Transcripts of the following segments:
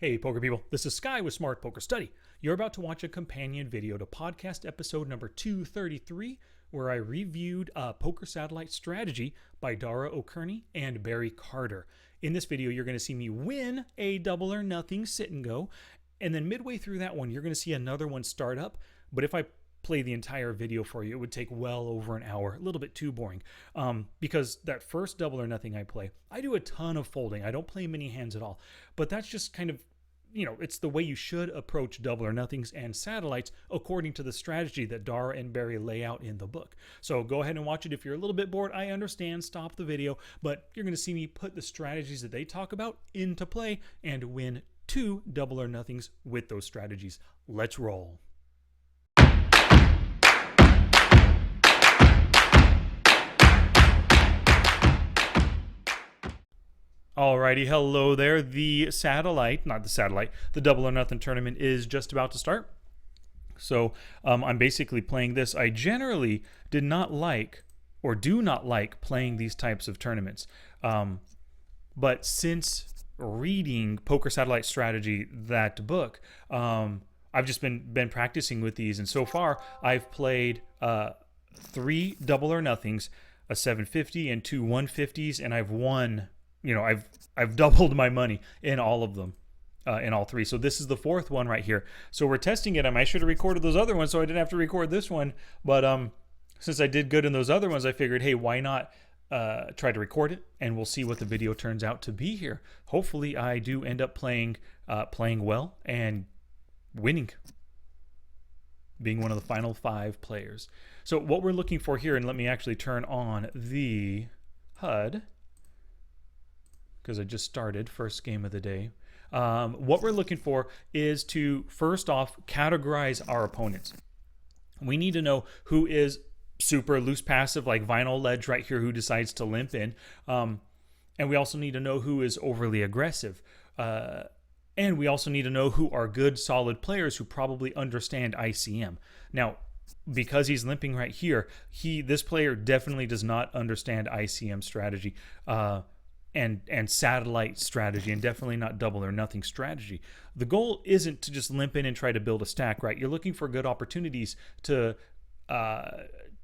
Hey, poker people, this is Sky with Smart Poker Study. You're about to watch a companion video to podcast episode number 233, where I reviewed Poker Satellite Strategy by Dara Kearney and Barry Carter. In this video, you're going to see me win a double or nothing sit and go, and then midway through that one, you're going to see another one start up. But if I play the entire video for you, it would take well over an hour, a little bit too boring, because that first double or nothing I play, I do a ton of folding. I don't play many hands at all, but that's just kind of, it's the way you should approach double or nothings and satellites according to the strategy that Dara and Barry lay out in the book. So go ahead and watch it. If you're a little bit bored, I understand, stop the video, but you're going to see me put the strategies that they talk about into play and win 2 double or nothings with those strategies. Let's roll. Alrighty, hello there. The double or nothing tournament is just about to start. So I'm basically playing this. I generally did not like or do not like playing these types of tournaments. But since reading Poker Satellite Strategy, that book, I've just been practicing with these. And so far, I've played 3 double or nothings, a 750 and 2 150s, and I've won. I've doubled my money in all of them, in all 3. So this is the 4th one right here. So we're testing it. I should have recorded those other ones so I didn't have to record this one. But since I did good in those other ones, I figured, hey, why not try to record it, and we'll see what the video turns out to be here. Hopefully, I do end up playing well and winning, being one of the final 5 players. So what we're looking for here, and let me actually turn on the HUD, because I just started first game of the day. What we're looking for is to first off categorize our opponents. We need to know who is super loose passive, like Vinyl Ledge right here, who decides to limp in, and we also need to know who is overly aggressive, and we also need to know who are good solid players who probably understand ICM. Now, because he's limping right here, this player definitely does not understand ICM strategy, and satellite strategy, and definitely not double or nothing strategy. The goal isn't to just limp in and try to build a stack, right? You're looking for good opportunities to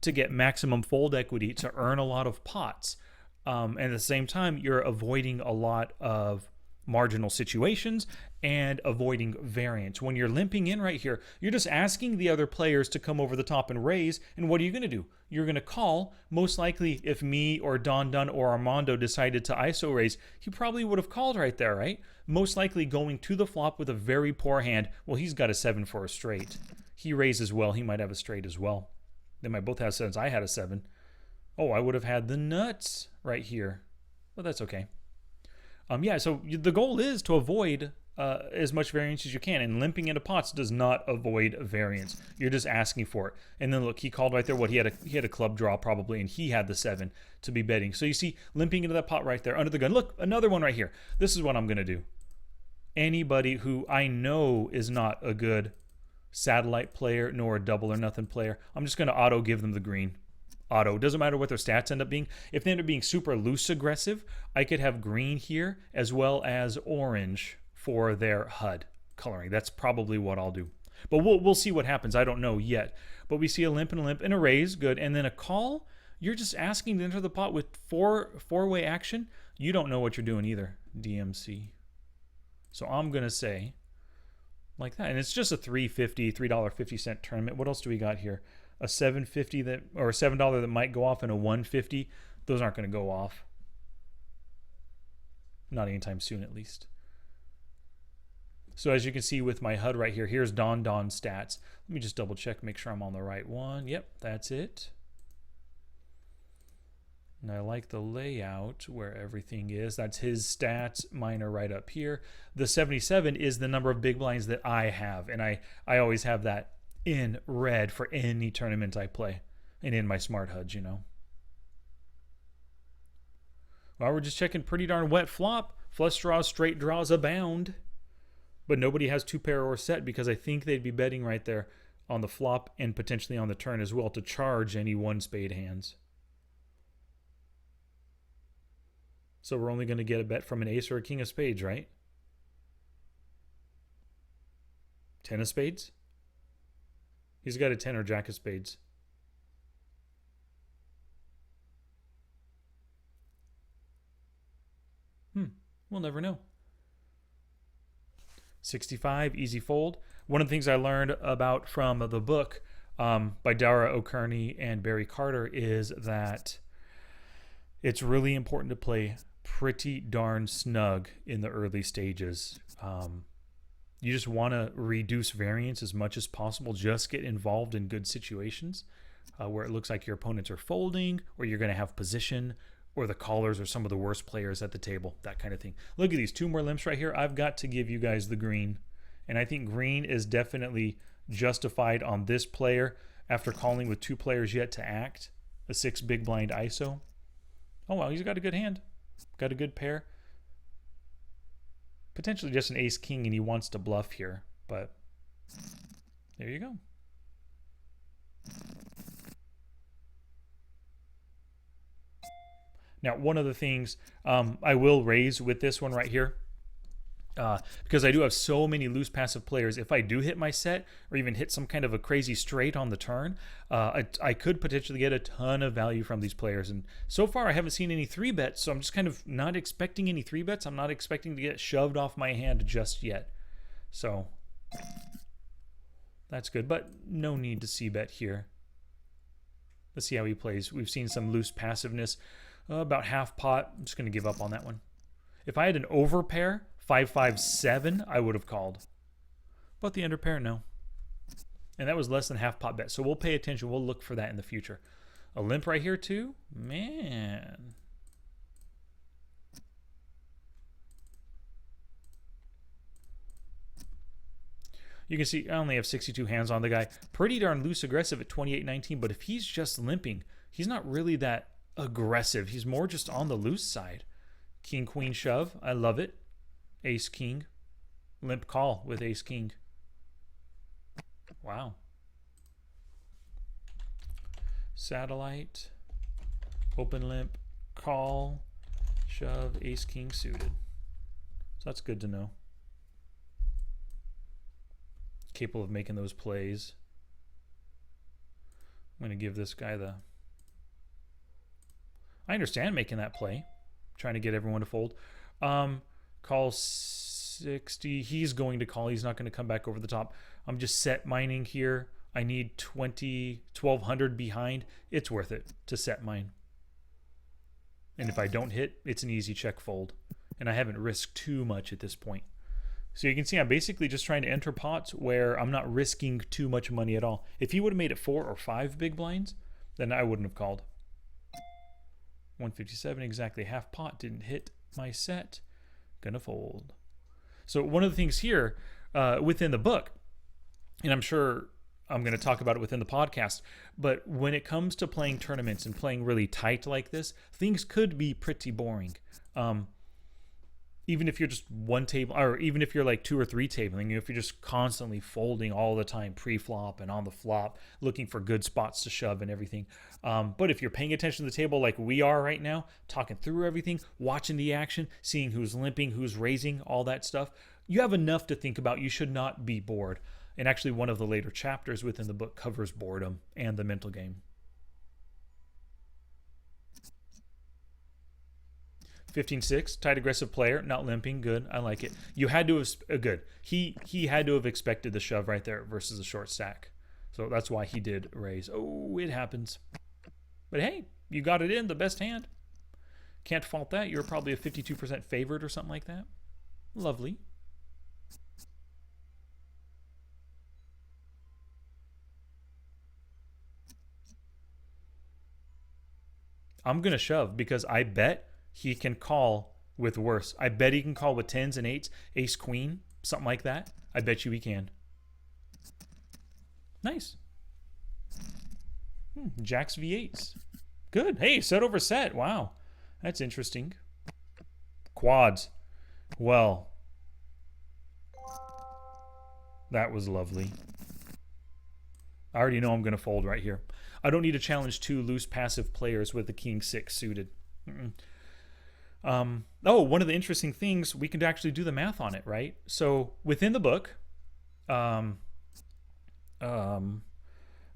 get maximum fold equity, to earn a lot of pots, and at the same time you're avoiding a lot of marginal situations and avoiding variance. When you're limping in right here, you're just asking the other players to come over the top and raise, and what are you going to do? You're going to call. Most likely, if me or Don Dunn or Armando decided to ISO raise, he probably would have called right there, right? Most likely going to the flop with a very poor hand. Well, he's got a 7 for a straight. He raises well. He might have a straight as well. They might both have 7s. I had a 7. Oh, I would have had the nuts right here. Well, that's okay. Yeah, so the goal is to avoid as much variance as you can, and limping into pots does not avoid variance. You're just asking for it. And then look, he called right there. What, he had a club draw probably, and he had the 7 to be betting. So you see, limping into that pot right there under the gun. Look, another one right here. This is what I'm gonna do. Anybody who I know is not a good satellite player nor a double or nothing player, I'm just gonna auto give them the green. Auto. Doesn't matter what their stats end up being. If they end up being super loose aggressive, I could have green here as well as orange for their HUD coloring. That's probably what I'll do. But we'll see what happens. I don't know yet. But we see a limp and a raise, good. And then a call, you're just asking to enter the pot with four-way action. You don't know what you're doing either, DMC. So I'm going to say like that. And it's just a $3.50 tournament. What else do we got here? A $7.50 or a $7 that might go off, and a $1.50. Those aren't going to go off. Not anytime soon, at least. So as you can see with my HUD right here, here's Don stats. Let me just double check, make sure I'm on the right one. Yep, that's it. And I like the layout where everything is. That's his stats. Mine are right up here. The 77 is the number of big blinds that I have, and I always have that in red for any tournament I play, and in my smart HUDs, Well, we're just checking pretty darn wet flop. Flush draws, straight draws abound. But nobody has 2 pair or set, because I think they'd be betting right there on the flop and potentially on the turn as well to charge any 1 spade hands. So we're only going to get a bet from an ace or a king of spades, right? 10 of spades? He's got a 10 or jack of spades. We'll never know. 65, easy fold. One of the things I learned about from the book by Dara, Kearney, and Barry Carter is that it's really important to play pretty darn snug in the early stages. You just want to reduce variance as much as possible. Just get involved in good situations where it looks like your opponents are folding, or you're going to have position, or the callers are some of the worst players at the table, that kind of thing. Look at these 2 more limps right here. I've got to give you guys the green. And I think green is definitely justified on this player after calling with 2 players yet to act. A 6 big blind ISO. Oh, well, he's got a good hand. Got a good pair. Potentially just an ace king, and he wants to bluff here. But there you go. Now, one of the things I will raise with this one right here, because I do have so many loose passive players, if I do hit my set or even hit some kind of a crazy straight on the turn, I could potentially get a ton of value from these players. And so far, I haven't seen any 3-bets, so I'm just kind of not expecting any 3-bets. I'm not expecting to get shoved off my hand just yet. So that's good, but no need to c-bet here. Let's see how he plays. We've seen some loose passiveness. About half pot. I'm just going to give up on that one. If I had an overpair, 5-5-7, I would have called. But the underpair, no. And that was less than half pot bet. So we'll pay attention. We'll look for that in the future. A limp right here too? Man. You can see I only have 62 hands on the guy. Pretty darn loose aggressive at 28-19, but if he's just limping, he's not really that aggressive. He's more just on the loose side. King, queen, shove. I love it. Ace, king. Limp call with ace, king. Wow. Satellite. Open limp. Call. Shove. Ace, king suited. So that's good to know. Capable of making those plays. I'm going to give this guy the... I understand making that play. Trying to get everyone to fold. Call 60. He's going to call. He's not going to come back over the top. I'm just set mining here. I need 1200 behind. It's worth it to set mine. And if I don't hit, it's an easy check fold. And I haven't risked too much at this point. So you can see I'm basically just trying to enter pots where I'm not risking too much money at all. If he would have made it 4 or 5 big blinds, then I wouldn't have called. 157, exactly half pot, didn't hit my set. Gonna fold. So one of the things here within the book, and I'm sure I'm going to talk about it within the podcast, but when it comes to playing tournaments and playing really tight like this, things could be pretty boring. Even if you're just one table, or even if you're like 2 or 3 tabling, if you're just constantly folding all the time pre-flop and on the flop, looking for good spots to shove and everything. But if you're paying attention to the table like we are right now, talking through everything, watching the action, seeing who's limping, who's raising, all that stuff, you have enough to think about. You should not be bored. And actually one of the later chapters within the book covers boredom and the mental game. 15-6, tight aggressive player, not limping, good. I like it. You had to have good. He had to have expected the shove right there versus a short stack. So that's why he did raise. Oh, it happens. But hey, you got it in, the best hand. Can't fault that. You're probably a 52% favorite or something like that. Lovely. I'm going to shove because I bet he can call with worse. I bet he can call with 10s and 8s, ace queen, something like that. I bet you he can. Nice. Jacks v8s. Good. Hey, set over set. Wow. That's interesting. Quads. Well, that was lovely. I already know I'm going to fold right here. I don't need to challenge 2 loose passive players with the king 6 suited. Oh, one of the interesting things, we can actually do the math on it, right? So within the book, um,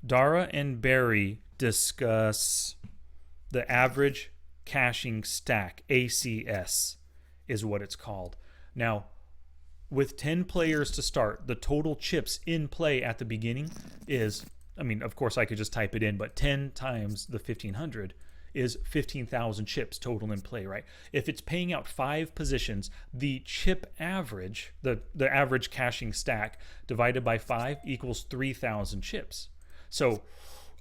Dara and Barry discuss the average caching stack, ACS is what it's called. Now, with 10 players to start, the total chips in play at the beginning is, I mean, of course I could just type it in, but 10 times the 1500 is 15,000 chips total in play, right? If it's paying out 5 positions, the chip average, the average caching stack divided by 5 equals 3,000 chips. So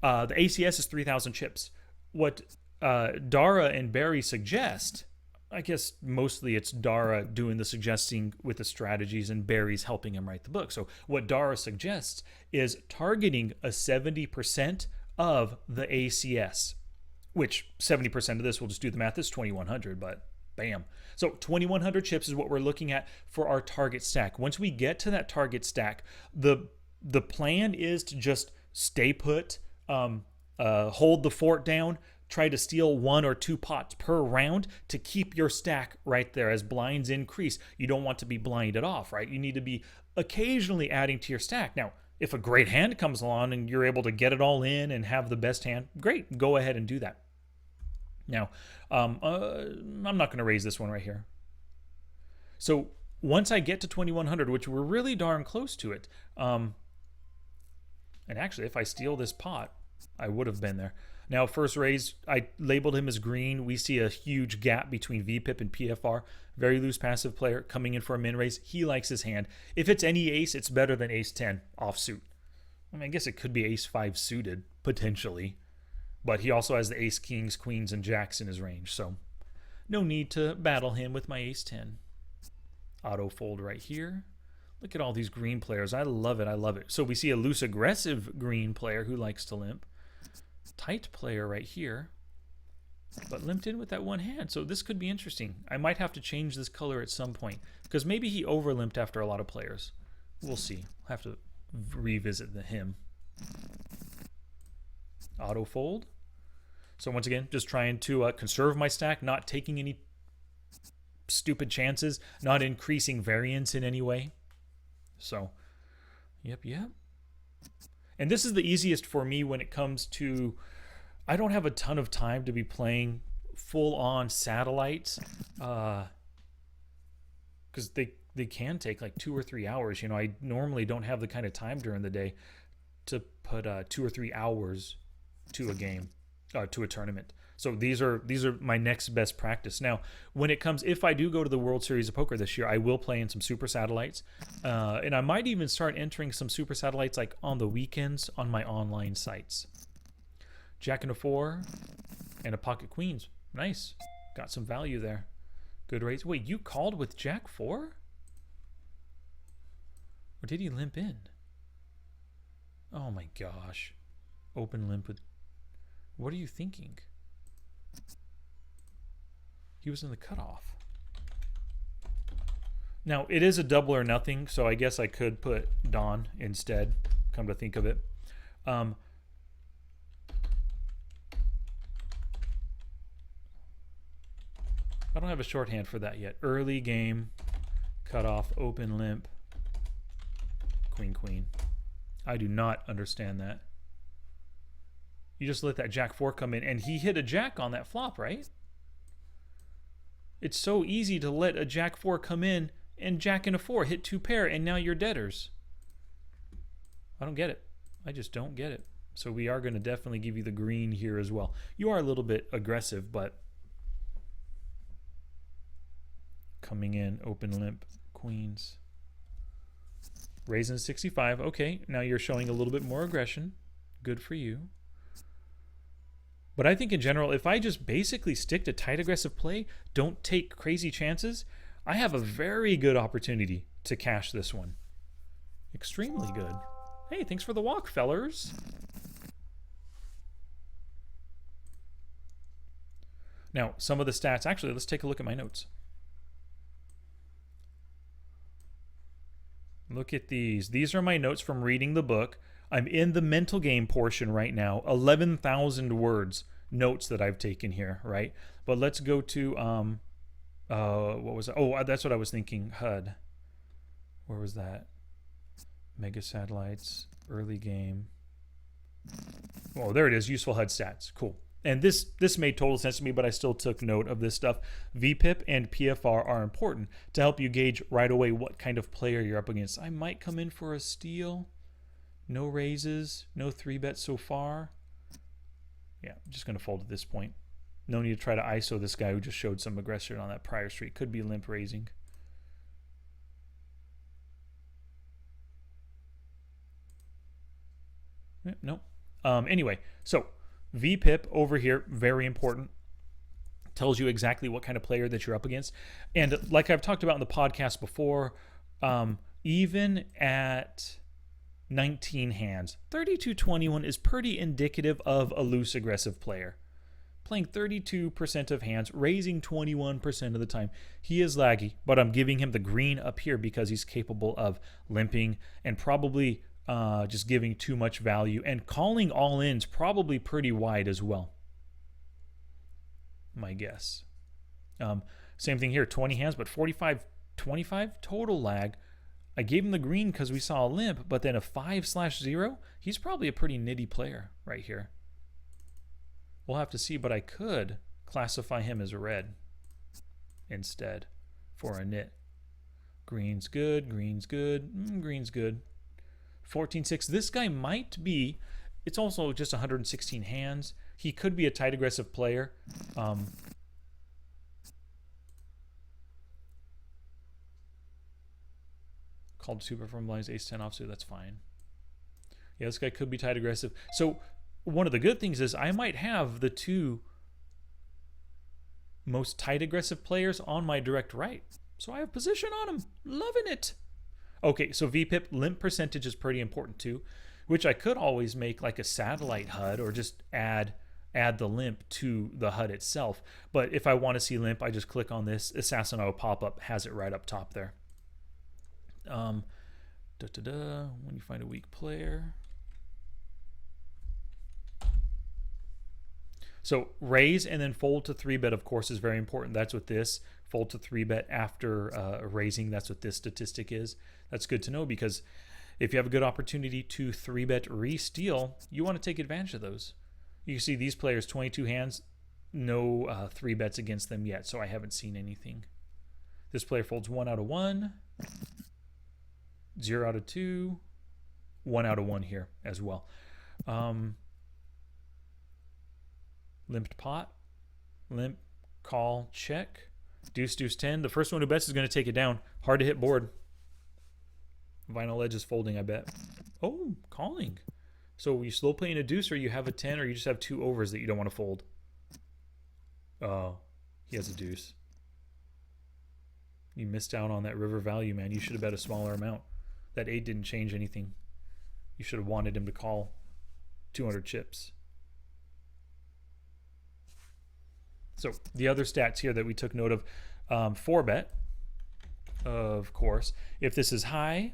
the ACS is 3,000 chips. What Dara and Barry suggest, I guess mostly it's Dara doing the suggesting with the strategies and Barry's helping him write the book. So what Dara suggests is targeting a 70% of the ACS, which 70% of this, we'll just do the math, is 2,100, but bam. So 2,100 chips is what we're looking at for our target stack. Once we get to that target stack, the plan is to just stay put, hold the fort down, try to steal 1 or 2 pots per round to keep your stack right there. As blinds increase, you don't want to be blinded off, right? You need to be occasionally adding to your stack. Now, if a great hand comes along and you're able to get it all in and have the best hand, great, go ahead and do that. Now, I'm not going to raise this one right here. So once I get to 2,100, which we're really darn close to it, and actually if I steal this pot, I would have been there. Now, first raise, I labeled him as green. We see a huge gap between VPIP and PFR. Very loose passive player coming in for a min raise. He likes his hand. If it's any ace, it's better than ace 10 offsuit. I mean, I guess it could be ace 5 suited, potentially. But he also has the ace, kings, queens, and jacks in his range. So no need to battle him with my ace 10. Auto fold right here. Look at all these green players. I love it. I love it. So we see a loose aggressive green player who likes to limp. Tight player right here, but limped in with that one hand. So this could be interesting. I might have to change this color at some point because maybe he over limped after a lot of players. We'll see. I'll have to revisit him. Auto fold. So once again, just trying to conserve my stack, not taking any stupid chances, not increasing variance in any way. So, yep. And this is the easiest for me when it comes to, I don't have a ton of time to be playing full-on satellites, because they can take like 2 or 3 hours. You know, I normally don't have the kind of time during the day to put 2 or 3 hours to a game, to a tournament. So these are my next best practice. Now, when it comes, if I do go to the World Series of Poker this year, I will play in some super satellites, and I might even start entering some super satellites like on the weekends on my online sites. Jack and a 4 and a pocket queens. Nice. Got some value there. Good rates. Wait, you called with Jack 4? Or did he limp in? Oh my gosh. Open limp with... What are you thinking? He was in the cutoff. Now, it is a double or nothing, so I guess I could put Don instead, come to think of it. I don't have a shorthand for that yet. Early game, cutoff, open limp, queen, queen. I do not understand that. You just let that Jack 4 come in, and he hit a Jack on that flop, right? It's so easy to let a Jack 4 come in and Jack and a 4 hit 2 pair, and now you're deaders. I don't get it. I just don't get it. So we are going to definitely give you the green here as well. You are a little bit aggressive, but coming in, open limp, queens. Raising 65. Okay, now you're showing a little bit more aggression. Good for you. But I think in general, if I just basically stick to tight aggressive play, don't take crazy chances, I have a very good opportunity to cash this one. Extremely good. Hey, thanks for the walk, fellers. Now, some of the stats, actually, let's take a look at my notes. Look at these. These are my notes from reading the book. I'm in the mental game portion right now. 11,000 words notes that I've taken here, right? But let's go to, what was that? Oh, that's what I was thinking. HUD. Where was that? Mega satellites, early game. Oh, there it is. Useful HUD stats. Cool. And this made total sense to me, but I still took note of this stuff. VPIP and PFR are important to help you gauge right away what kind of player you're up against. I might come in for a steal. No raises. No 3-bets so far. Yeah, I'm just going to fold at this point. No need to try to ISO this guy who just showed some aggression on that prior streak. Could be limp raising. Nope. Anyway, so VPIP over here, very important. Tells you exactly what kind of player that you're up against. And like I've talked about in the podcast before, even at 19 hands, 32-21 is pretty indicative of a loose aggressive player. Playing 32% of hands, raising 21% of the time. He is laggy, but I'm giving him the green up here because he's capable of limping and probably just giving too much value. And calling all-ins probably pretty wide as well. My guess. Same thing here, 20 hands, but 45-25 total lag. I gave him the green because we saw a limp, but then a 5/0, he's probably a pretty nitty player right here. We'll have to see, but I could classify him as a red instead for a nit. Green's good, green's good, green's good. 14-6, this guy might be, it's also just 116 hands. He could be a tight aggressive player. Called super from lines, ace-10 offsuit, that's fine. Yeah, this guy could be tight aggressive. So one of the good things is I might have the two most tight aggressive players on my direct right. So I have position on him. Loving it. Okay, so VPIP limp percentage is pretty important too, which I could always make like a satellite HUD or just add the limp to the HUD itself. But if I want to see limp, I just click on this. Assassin Auto pop-up has it right up top there. When you find a weak player. So raise and then fold to 3-bet, of course, is very important. That's what this fold to 3-bet after raising, that's what this statistic is. That's good to know because if you have a good opportunity to 3-bet re-steal, you want to take advantage of those. You can see these players, 22 hands, no 3-bets against them yet, so I haven't seen anything. This player folds 1 out of 1, 0 out of 2, 1 out of 1 here as well. Limped pot, limp, call, check, deuce, deuce, 10. The first one who bets is going to take it down. Hard to hit board. Vinyl edge is folding, I bet. Oh, calling. So you slow playing a deuce, or you have a 10, or you just have 2 overs that you don't want to fold. Oh, he has a deuce. You missed out on that river value, man. You should have bet a smaller amount. That 8 didn't change anything. You should have wanted him to call 200 chips. So the other stats here that we took note of, 4-bet, of course. If this is high,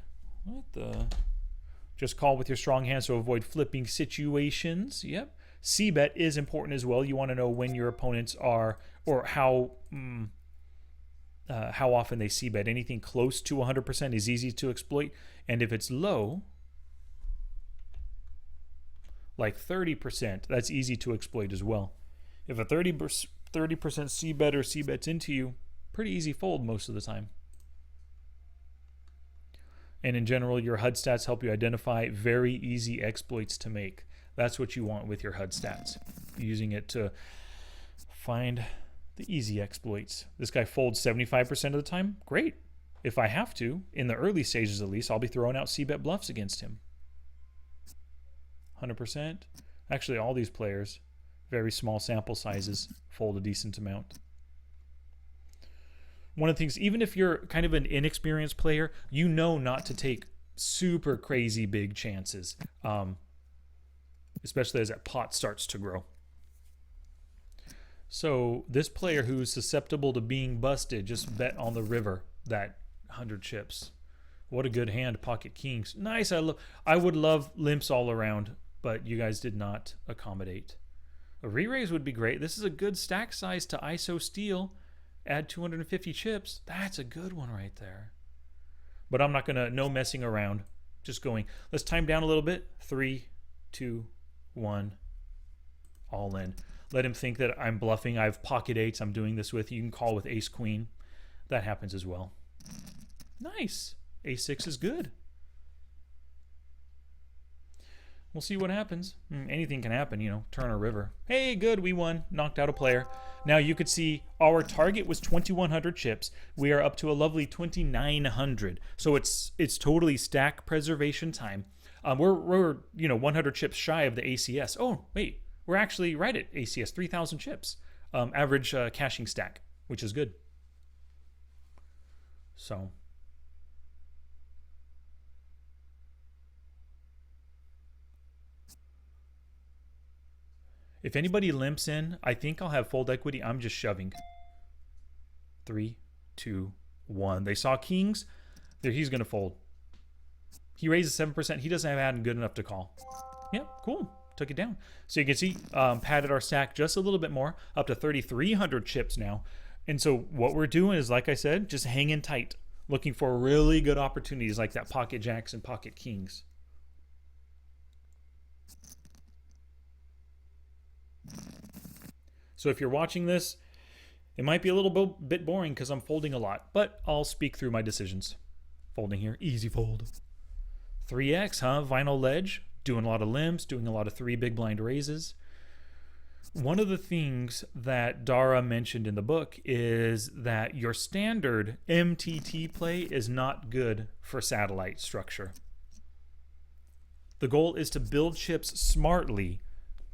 just call with your strong hand to avoid flipping situations. Yep. C-bet is important as well. You want to know when your opponents are, or how often they C-bet. Anything close to 100% is easy to exploit. And if it's low, like 30%, that's easy to exploit as well. If a 30% C-bet or C-bets into you, pretty easy fold most of the time. And in general, your HUD stats help you identify very easy exploits to make. That's what you want with your HUD stats. Using it to find the easy exploits. This guy folds 75% of the time. Great. If I have to, in the early stages at least, I'll be throwing out C-bet bluffs against him. 100%. Actually, all these players, very small sample sizes, fold a decent amount. One of the things, even if you're kind of an inexperienced player, you know not to take super crazy big chances, especially as that pot starts to grow. So this player who's susceptible to being busted just bet on the river that 100 chips. What a good hand, pocket kings. Nice. I would love limps all around, but you guys did not accommodate. A re-raise would be great. This is a good stack size to ISO steal. Add 250 chips. That's a good one right there. But I'm not going to, no messing around. just going. Let's time down a little bit. 3, 2, 1, all in. Let him think that I'm bluffing. I have pocket eights I'm doing this with. You can call with ace queen. That happens as well. Nice. A6 is good. We'll see what happens. Anything can happen, you know, turn or river. Hey, good, we won. Knocked out a player. Now you could see our target was 2,100 chips. We are up to a lovely 2,900. So it's totally stack preservation time. We're 100 chips shy of the ACS. Oh, wait, we're actually right at ACS, 3,000 chips. Average caching stack, which is good. So... if anybody limps in, I think I'll have fold equity. I'm just shoving. 3, 2, 1. They saw kings. He's going to fold. He raises 7%. He doesn't have hand good enough to call. Yeah, cool. Took it down. So you can see, padded our stack just a little bit more, up to 3,300 chips now. And so what we're doing is, like I said, just hanging tight, looking for really good opportunities like that pocket jacks and pocket kings. So if you're watching this, it might be a little bit boring because I'm folding a lot, but I'll speak through my decisions. Folding here, easy fold. 3x, huh? Vinyl ledge, doing a lot of limps, doing a lot of 3 big blind raises. One of the things that Dara mentioned in the book is that your standard MTT play is not good for satellite structure. The goal is to build chips smartly,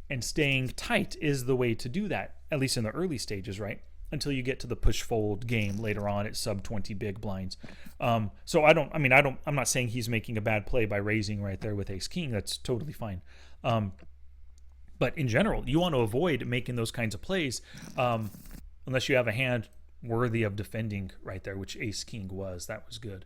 and staying tight is the way to do that, at least in the early stages, right? Until you get to the push fold game later on at sub 20 big blinds. So I'm not saying he's making a bad play by raising right there with ace king. That's totally fine. But in general, you want to avoid making those kinds of plays unless you have a hand worthy of defending right there, which ace king was. That was good.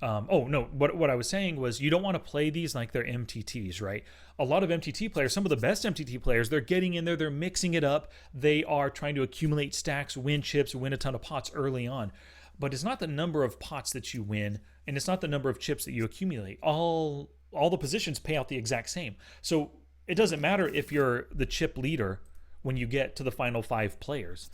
Oh, no, what I was saying was you don't want to play these like they're MTTs, right? A lot of MTT players, some of the best MTT players, they're getting in there, they're mixing it up. They are trying to accumulate stacks, win chips, win a ton of pots early on. But it's not the number of pots that you win, and it's not the number of chips that you accumulate. All the positions pay out the exact same. So it doesn't matter if you're the chip leader when you get to the final 5 players.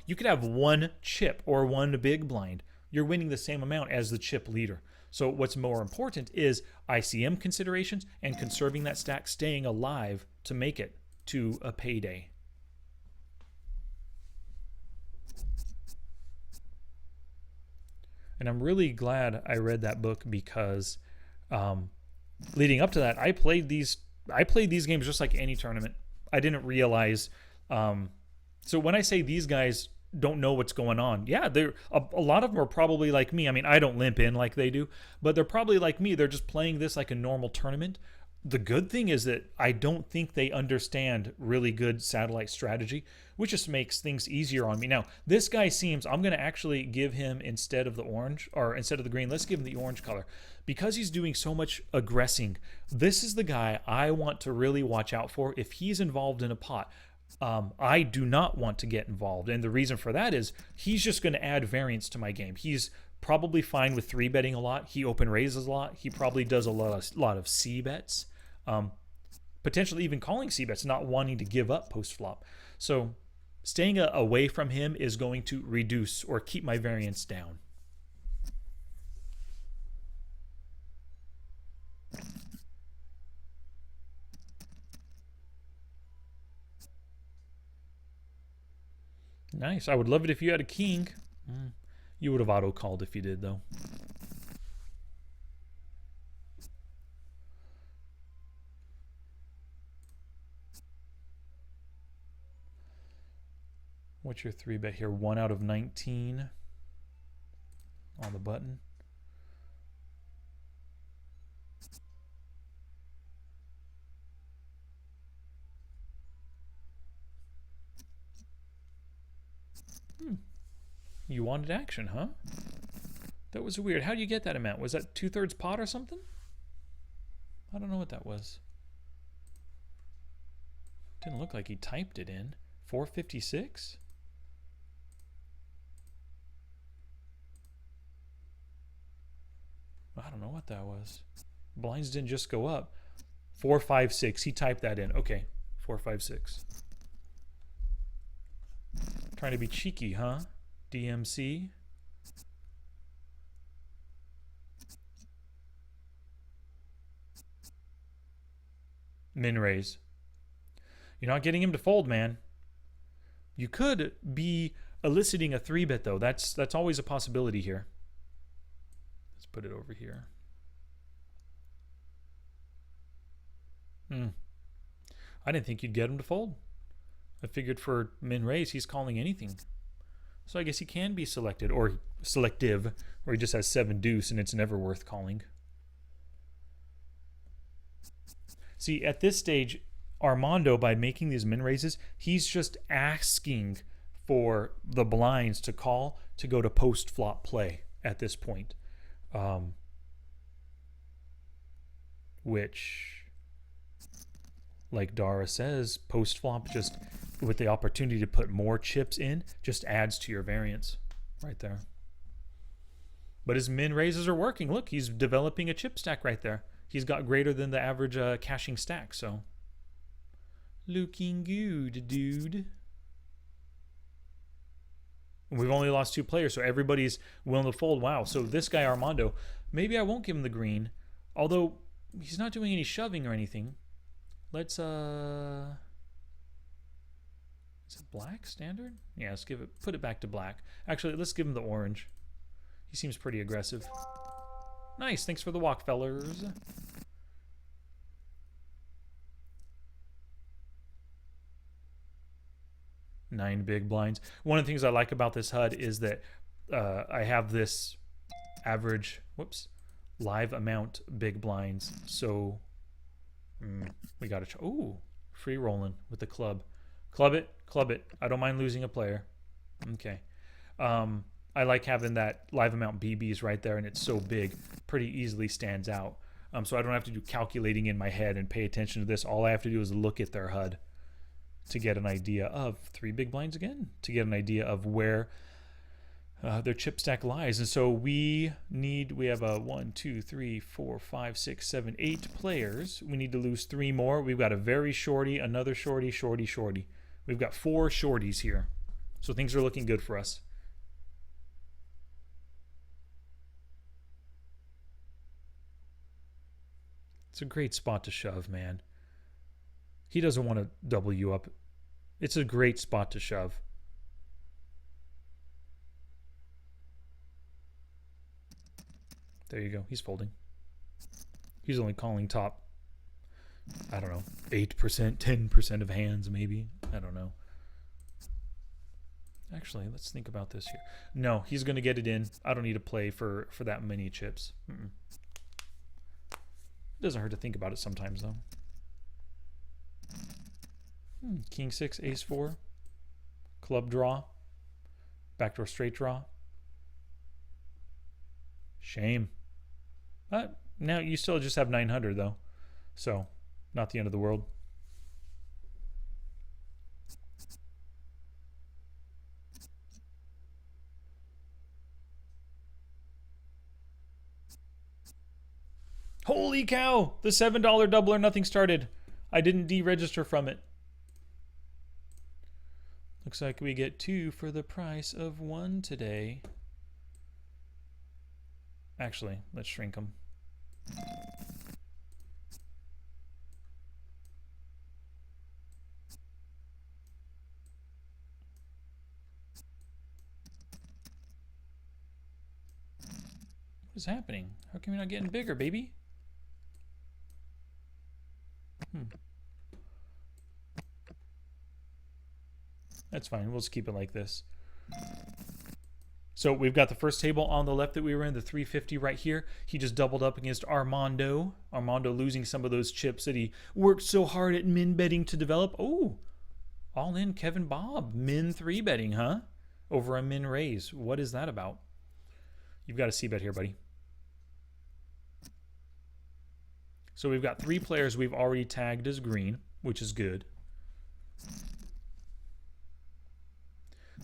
You could have 1 chip or 1 big blind. You're winning the same amount as the chip leader. So what's more important is ICM considerations and conserving that stack, staying alive to make it to a payday. And I'm really glad I read that book because leading up to that, I played these games just like any tournament. I didn't realize. So when I say these guys don't know what's going on, yeah, they're a lot of them are probably like me. I mean, I don't limp in like they do, but they're probably like me. They're just playing this like a normal tournament. The good thing is that I don't think they understand really good satellite strategy, which just makes things easier on me. Now, this guy seems, I'm going to actually give him, instead of the orange, or instead of the green, let's give him the orange color. Because he's doing so much aggressing, this is the guy I want to really watch out for if he's involved in a pot. I do not want to get involved, and the reason for that is he's just going to add variance to my game. He's probably fine with 3-betting a lot. He open raises a lot. He probably does a lot of C-bets. Potentially even calling C-bets, not wanting to give up post-flop. So staying away from him is going to reduce or keep my variance down. Nice. I would love it if you had a king. You would have auto-called if you did, though. What's your 3-bet here? 1 out of 19 on the button. You wanted action, huh? That was weird. How do you get that amount? Was that 2/3 pot or something? I don't know what that was. Didn't look like he typed it in. 456? I don't know what that was. Blinds didn't just go up. 4, 5, 6. He typed that in. Okay. 4, 5, 6. Trying to be cheeky, huh? DMC. Min raise. You're not getting him to fold, man. You could be eliciting a 3-bet, though. That's always a possibility here. Let's put it over here. I didn't think you'd get him to fold. I figured for min raise, he's calling anything. So I guess he can be selected, or selective, or he just has 7 deuce and it's never worth calling. See, at this stage, Armando, by making these min raises, he's just asking for the blinds to call to go to post flop play at this point. Which, like Dara says, post flop, just with the opportunity to put more chips in, just adds to your variance right there. But his min raises are working. Look, he's developing a chip stack right there. He's got greater than the average caching stack, so looking good, dude. We've only lost 2 players, so everybody's willing to fold. Wow, so this guy Armando, maybe I won't give him the green, although he's not doing any shoving or anything. Let's is it black standard? Yeah, let's put it back to black. Actually, let's give him the orange. He seems pretty aggressive. Nice, thanks for the walk, fellers. Nine big blinds. One of the things I like about this HUD is that I have this average, live amount big blinds. So we got to, ooh, free rolling with the club. Club it, club it. I don't mind losing a player. Okay. I like having that live amount BBs right there, and it's so big, pretty easily stands out. So I don't have to do calculating in my head and pay attention to this. All I have to do is look at their HUD to get an idea of 3 big blinds again, to get an idea of where their chip stack lies. And so we have a 1, 2, 3, 4, 5, 6, 7, 8 players. We need to lose 3 more. We've got a very shorty, another shorty, shorty, shorty. We've got 4 shorties here. So things are looking good for us. It's a great spot to shove, man. He doesn't want to double you up. It's a great spot to shove. There you go. He's folding. He's only calling top, I don't know, 8%, 10% of hands maybe. I don't know. Actually, let's think about this here. No, he's going to get it in. I don't need to play for that many chips. It doesn't hurt to think about it sometimes, though. King 6, ace 4, club draw, backdoor straight draw. Shame. But now you still just have 900 though, so not the end of the world. Holy cow! The $7 double or nothing started. I didn't deregister from it. Looks like we get 2 for the price of 1 today. Actually, let's shrink them. What is happening? How come you're not getting bigger, baby? That's fine. We'll just keep it like this. So we've got the first table on the left that we were in, the 350 right here. He just doubled up against Armando. Armando losing some of those chips that he worked so hard at min betting to develop. Oh, all in Kevin Bob. Min 3 betting, huh? Over a min raise. What is that about? You've got a C bet here, buddy. So we've got 3 players we've already tagged as green, which is good.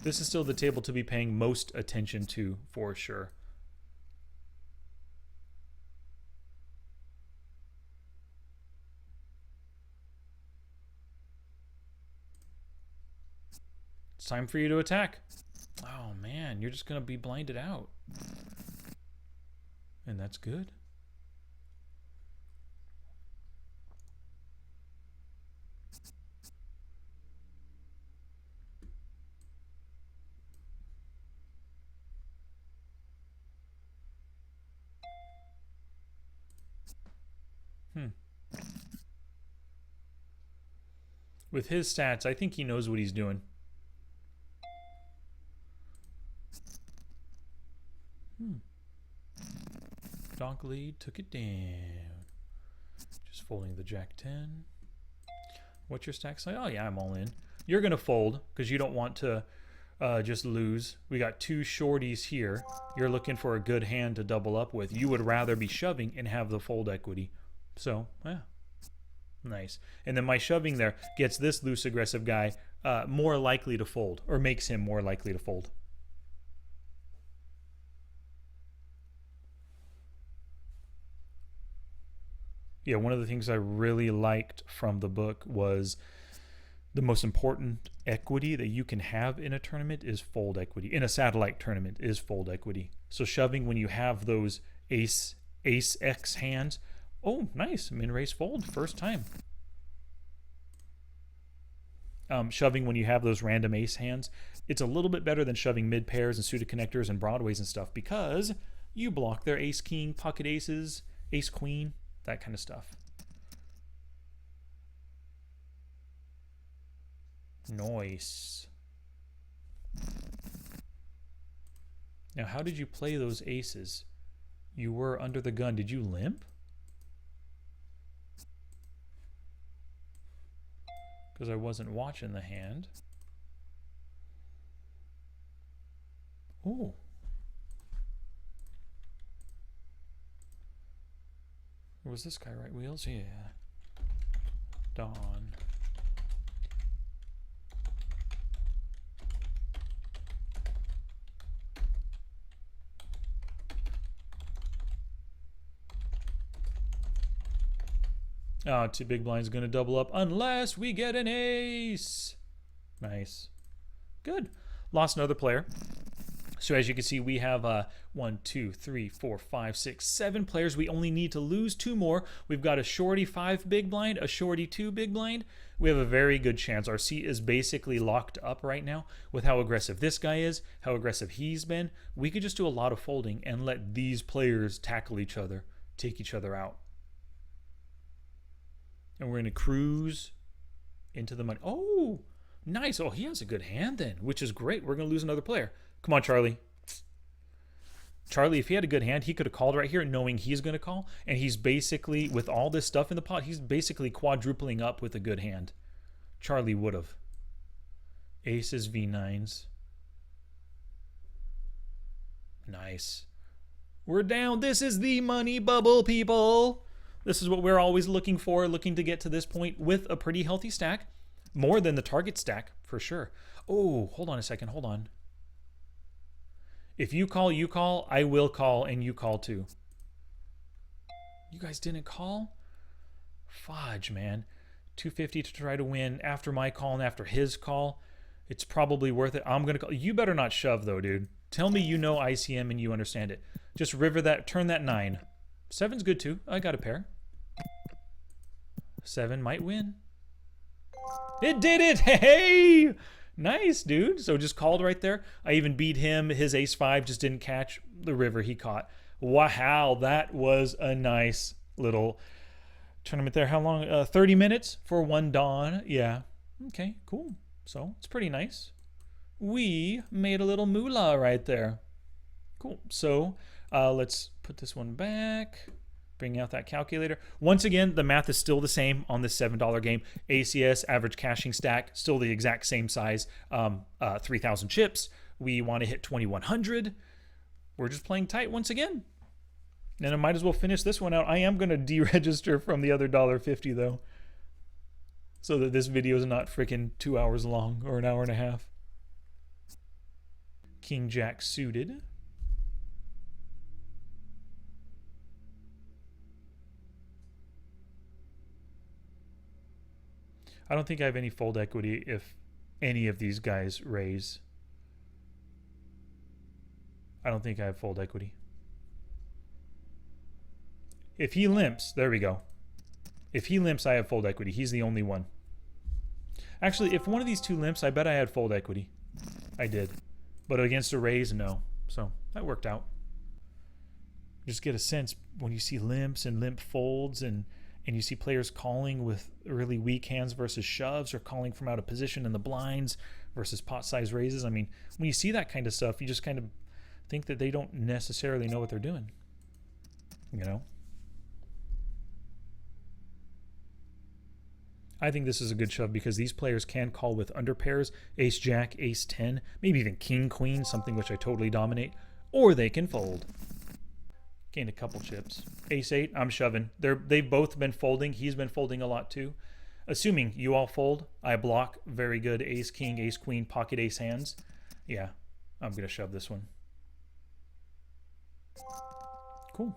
This is still the table to be paying most attention to, for sure. It's time for you to attack. Oh man, you're just gonna be blinded out. And that's good. With his stats, I think he knows what he's doing. Donk lead, took it down. Just folding the Jack 10. What's your stack say? Oh yeah, I'm all in. You're gonna fold because you don't want to just lose. We got two shorties here. You're looking for a good hand to double up with. You would rather be shoving and have the fold equity. So, yeah. Nice. And then my shoving there gets this loose aggressive guy more likely to fold, or makes him more likely to fold. Yeah, one of the things I really liked from the book was the most important equity that you can have in a tournament is fold equity. In a satellite tournament is fold equity. So shoving when you have those ace X hands. Oh, nice. Min raise fold. First time. Shoving when you have those random ace hands. It's a little bit better than shoving mid pairs and suited connectors and broadways and stuff because you block their ace king, pocket aces, ace queen, that kind of stuff. Nice. Now, how did you play those aces? You were under the gun. Did you limp? Because I wasn't watching the hand. Oh. Was this guy right wheels? Yeah. Dawn. Oh, two big blinds going to double up unless we get an ace. Nice. Good. Lost another player. So as you can see, we have 1, 2, 3, 4, 5, 6, 7 players. We only need to lose 2 more. We've got a shorty 5 big blind, a shorty 2 big blind. We have a very good chance. Our seat is basically locked up right now with how aggressive this guy is, how aggressive he's been. We could just do a lot of folding and let these players tackle each other, take each other out. And we're going to cruise into the money. Oh, nice. Oh, he has a good hand then, which is great. We're going to lose another player. Come on, Charlie. Charlie, if he had a good hand, he could have called right here knowing he's going to call. And he's basically, with all this stuff in the pot, he's basically quadrupling up with a good hand. Charlie would have. Aces, V9s. Nice. We're down. This is the money bubble, people. This is what we're always looking for, looking to get to this point with a pretty healthy stack. More than the target stack, for sure. Oh, hold on a second. Hold on. If you call, I will call, and you call too. You guys didn't call? Fudge, man. 250 to try to win after my call and after his call. It's probably worth it. I'm going to call. You better not shove, though, dude. Tell me you know ICM and you understand it. Just river that, turn that 9. 7's good, too. I got a pair. 7 might win. It did it! Hey! Nice, dude. So just called right there. I even beat him. His ace 5 just didn't catch the river he caught. Wow, that was a nice little tournament there. How long? 30 minutes for one dawn. Yeah. Okay, cool. So it's pretty nice. We made a little moolah right there. Cool. So let's put this one back. Bring out that calculator. Once again, the math is still the same on this $7 game. ACS, average caching stack, still the exact same size. 3,000 chips. We want to hit 2,100. We're just playing tight once again. And I might as well finish this one out. I am going to deregister from the other $1.50 though, so that this video is not freaking 2 hours long or an hour and a half. King Jack suited. I don't think I have any fold equity if any of these guys raise. I don't think I have fold equity. If he limps, there we go. If he limps, I have fold equity. He's the only one. Actually, if one of these two limps, I bet I had fold equity. I did. But against a raise, no. So that worked out. Just get a sense when you see limps and limp folds and you see players calling with really weak hands versus shoves, or calling from out of position in the blinds versus pot size raises. I mean, when you see that kind of stuff, you just kind of think that they don't necessarily know what they're doing. You know? I think this is a good shove because these players can call with under pairs, ace jack, ace 10, maybe even king queen, something which I totally dominate, or they can fold. Gained a couple chips. Ace 8, I'm shoving. They've both been folding. He's been folding a lot too. Assuming you all fold, I block very good ace king, ace queen, pocket ace hands. Yeah, I'm going to shove this one. Cool.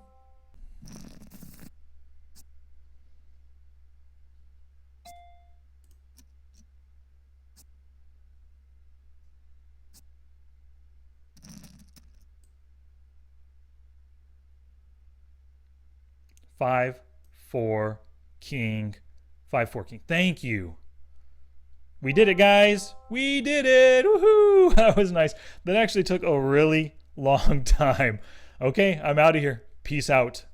Five, four, king, 5-4 king. Thank you. We did it, guys. We did it. Woohoo! That was nice. That actually took a really long time. Okay, I'm out of here. Peace out.